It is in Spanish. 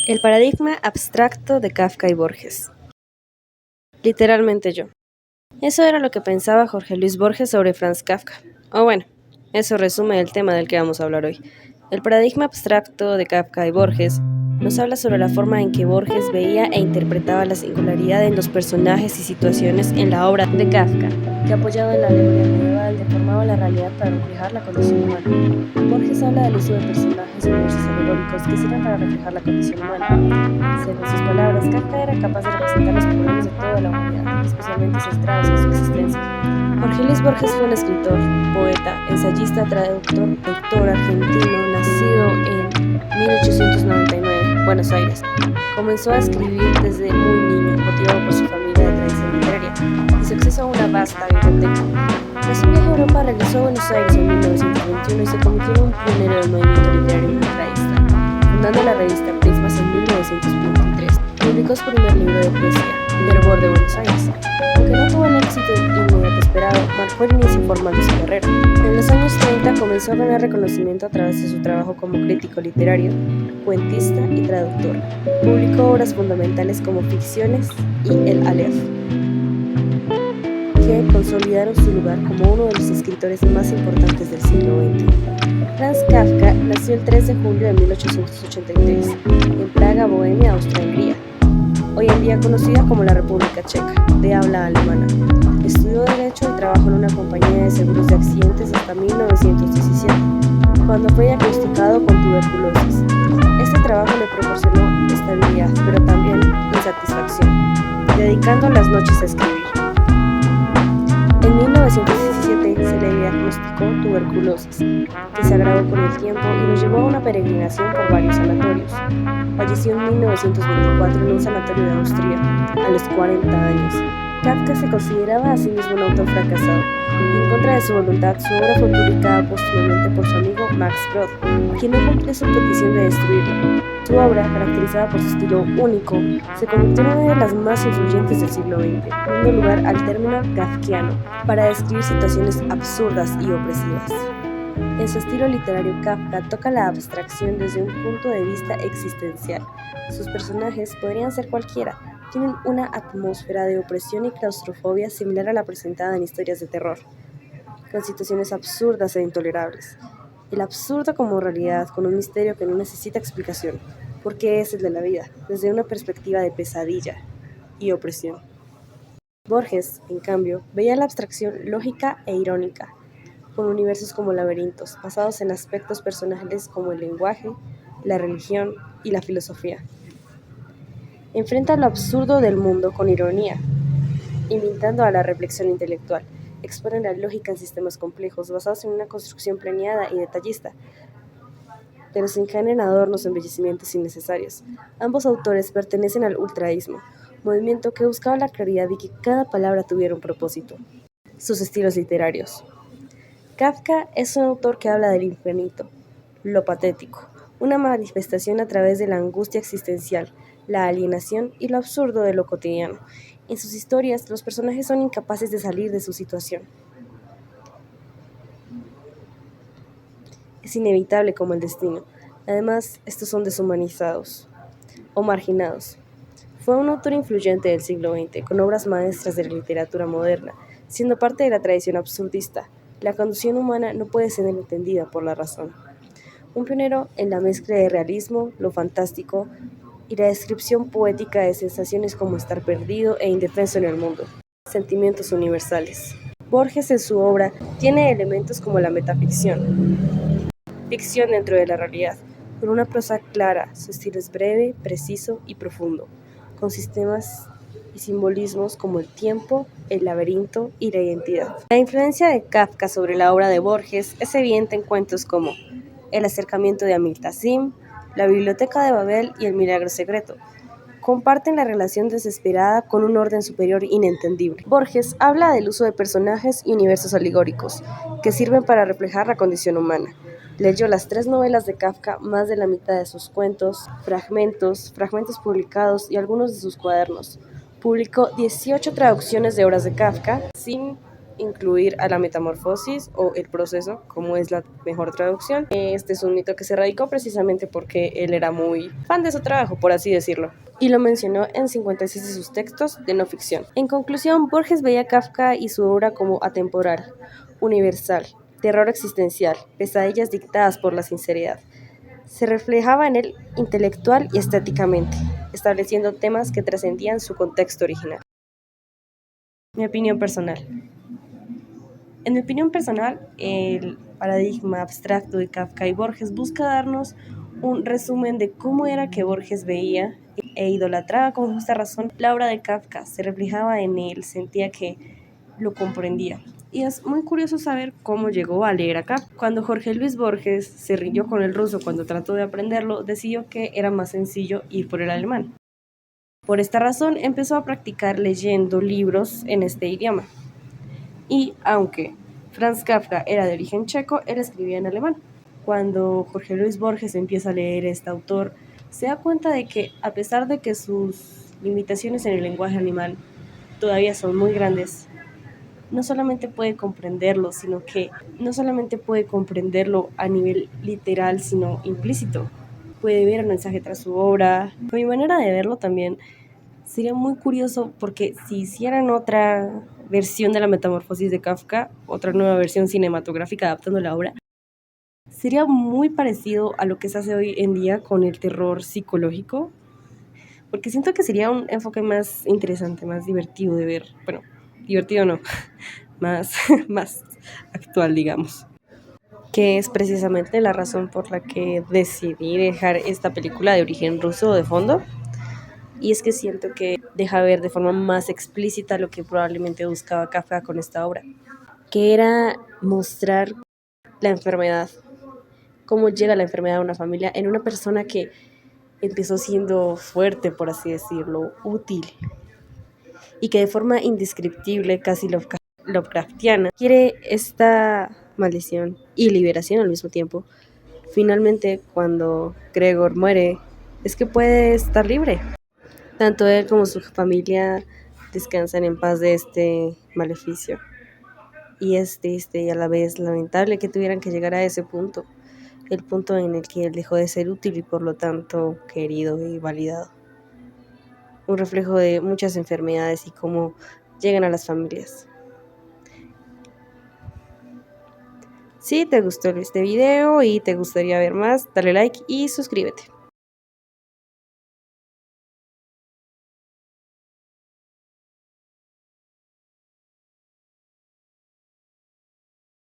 El paradigma abstracto de Kafka y Borges. Literalmente yo. Eso era lo que pensaba Jorge Luis Borges sobre Franz Kafka. O bueno, eso resume el tema del que vamos a hablar hoy. El paradigma abstracto de Kafka y Borges nos habla sobre la forma en que Borges veía e interpretaba la singularidad en los personajes y situaciones en la obra de Kafka, que apoyado en la alegoría medieval deformaba la realidad para reflejar la condición humana. Borges habla del uso de personajes y universos alegóricos que sirven para reflejar la condición humana. Según sus palabras, Kafka era capaz de representar los problemas de toda la humanidad, especialmente centrados en su existencia. Jorge Luis Borges fue un escritor, poeta, ensayista, traductor, lector argentino, nacido en 1899, Buenos Aires. Comenzó a escribir desde muy niño, motivado por su familia de tradición literaria y su acceso a una vasta biblioteca. Tras un viaje a Europa, regresó a Buenos Aires en 1921 y se convirtió en un pionero del movimiento literario multiraísta, fundando la revista Prismas en 1923. Publicó su primer libro de poesía, El Hervor de Buenos Aires. Aunque no tuvo el éxito inmediato esperado, marcó el inicio formal de su carrera. En los años 30 comenzó a ganar reconocimiento a través de su trabajo como crítico literario, cuentista y traductor. Publicó obras fundamentales como Ficciones y El Aleph, que consolidaron su lugar como uno de los escritores más importantes del siglo XX. Franz Kafka nació el 3 de julio de 1883 en Praga, Bohemia, Austria-Hungría, hoy en día conocida como la República Checa, de habla alemana. Estudió Derecho y trabajó en una compañía de seguros de accidentes hasta 1917, cuando fue diagnosticado con tuberculosis. Este trabajo le proporcionó estabilidad, pero también insatisfacción, dedicando las noches a escribir. En 1917 se le diagnosticó tuberculosis, que se agravó con el tiempo y lo llevó a una peregrinación por varios sanatorios. Falleció en 1924 en un sanatorio de Austria, a los 40 años. Kafka se consideraba a sí mismo un autor fracasado, y en contra de su voluntad, su obra fue publicada póstumamente por su amigo Max Brod, quien no cumplió su petición de destruirla. Su obra, caracterizada por su estilo único, se convirtió en una de las más influyentes del siglo XX, dando lugar al término kafkiano para describir situaciones absurdas y opresivas. En su estilo literario, Kafka toca la abstracción desde un punto de vista existencial. Sus personajes podrían ser cualquiera, tienen una atmósfera de opresión y claustrofobia similar a la presentada en historias de terror, con situaciones absurdas e intolerables. El absurdo como realidad, con un misterio que no necesita explicación, porque es el de la vida, desde una perspectiva de pesadilla y opresión. Borges, en cambio, veía la abstracción lógica e irónica, con universos como laberintos, basados en aspectos personales como el lenguaje, la religión y la filosofía. Enfrenta lo absurdo del mundo con ironía, invitando a la reflexión intelectual. Expone la lógica en sistemas complejos, basados en una construcción planeada y detallista, pero sin caer en adornos o embellecimientos innecesarios. Ambos autores pertenecen al ultraísmo, movimiento que buscaba la claridad y que cada palabra tuviera un propósito. Sus estilos literarios. Kafka es un autor que habla del infinito, lo patético, una manifestación a través de la angustia existencial, la alienación y lo absurdo de lo cotidiano. En sus historias, los personajes son incapaces de salir de su situación. Es inevitable como el destino. Además, estos son deshumanizados o marginados. Fue un autor influyente del siglo XX, con obras maestras de la literatura moderna, siendo parte de la tradición absurdista. La condición humana no puede ser entendida por la razón. Un pionero en la mezcla de realismo, lo fantástico y la descripción poética de sensaciones como estar perdido e indefenso en el mundo. Sentimientos universales. Borges en su obra tiene elementos como la metaficción, ficción dentro de la realidad, con una prosa clara. Su estilo es breve, preciso y profundo, con sistemas y simbolismos como el tiempo, el laberinto y la identidad. La influencia de Kafka sobre la obra de Borges es evidente en cuentos como El acercamiento de Amil Tassim, La biblioteca de Babel y El milagro secreto. Comparten la relación desesperada con un orden superior inentendible. Borges habla del uso de personajes y universos alegóricos, que sirven para reflejar la condición humana. Leyó las 3 novelas de Kafka, más de la mitad de sus cuentos, fragmentos publicados y algunos de sus cuadernos. Publicó 18 traducciones de obras de Kafka, sin incluir a la metamorfosis o el proceso, como es la mejor traducción. Este es un mito que se radicó precisamente porque él era muy fan de su trabajo, por así decirlo, y lo mencionó en 56 de sus textos de no ficción. En conclusión, Borges veía a Kafka y su obra como atemporal, universal, terror existencial, pesadillas dictadas por la sinceridad. Se reflejaba en él intelectual y estéticamente, estableciendo temas que trascendían su contexto original. Mi opinión personal. En mi opinión personal, el paradigma abstracto de Kafka y Borges busca darnos un resumen de cómo era que Borges veía e idolatraba con justa razón la obra de Kafka. Se reflejaba en él, sentía que lo comprendía. Y es muy curioso saber cómo llegó a leer a Kafka. Cuando Jorge Luis Borges se rindió con el ruso cuando trató de aprenderlo, decidió que era más sencillo ir por el alemán. Por esta razón empezó a practicar leyendo libros en este idioma. Y aunque Franz Kafka era de origen checo, él escribía en alemán. Cuando Jorge Luis Borges empieza a leer a este autor, se da cuenta de que a pesar de que sus limitaciones en el lenguaje animal todavía son muy grandes, no solamente puede comprenderlo, sino que no solamente puede comprenderlo a nivel literal, sino implícito. Puede ver el mensaje tras su obra. Con mi manera de verlo también sería muy curioso porque si hicieran otra versión de la metamorfosis de Kafka, otra nueva versión cinematográfica adaptando la obra, sería muy parecido a lo que se hace hoy en día con el terror psicológico, porque siento que sería un enfoque más interesante, más divertido de ver. Bueno, divertido no, más, más actual, digamos. Que es precisamente la razón por la que decidí dejar esta película de origen ruso de fondo. Y es que siento que deja ver de forma más explícita lo que probablemente buscaba Kafka con esta obra, que era mostrar la enfermedad, cómo llega la enfermedad a una familia en una persona que empezó siendo fuerte, por así decirlo, útil, y que de forma indescriptible, casi Lovecraftiana, quiere esta maldición y liberación al mismo tiempo. Finalmente, cuando Gregor muere, es que puede estar libre. Tanto él como su familia descansan en paz de este maleficio. Y es triste y a la vez lamentable que tuvieran que llegar a ese punto, el punto en el que él dejó de ser útil y por lo tanto querido y validado. Un reflejo de muchas enfermedades y cómo llegan a las familias. Si te gustó este video y te gustaría ver más, dale like y suscríbete.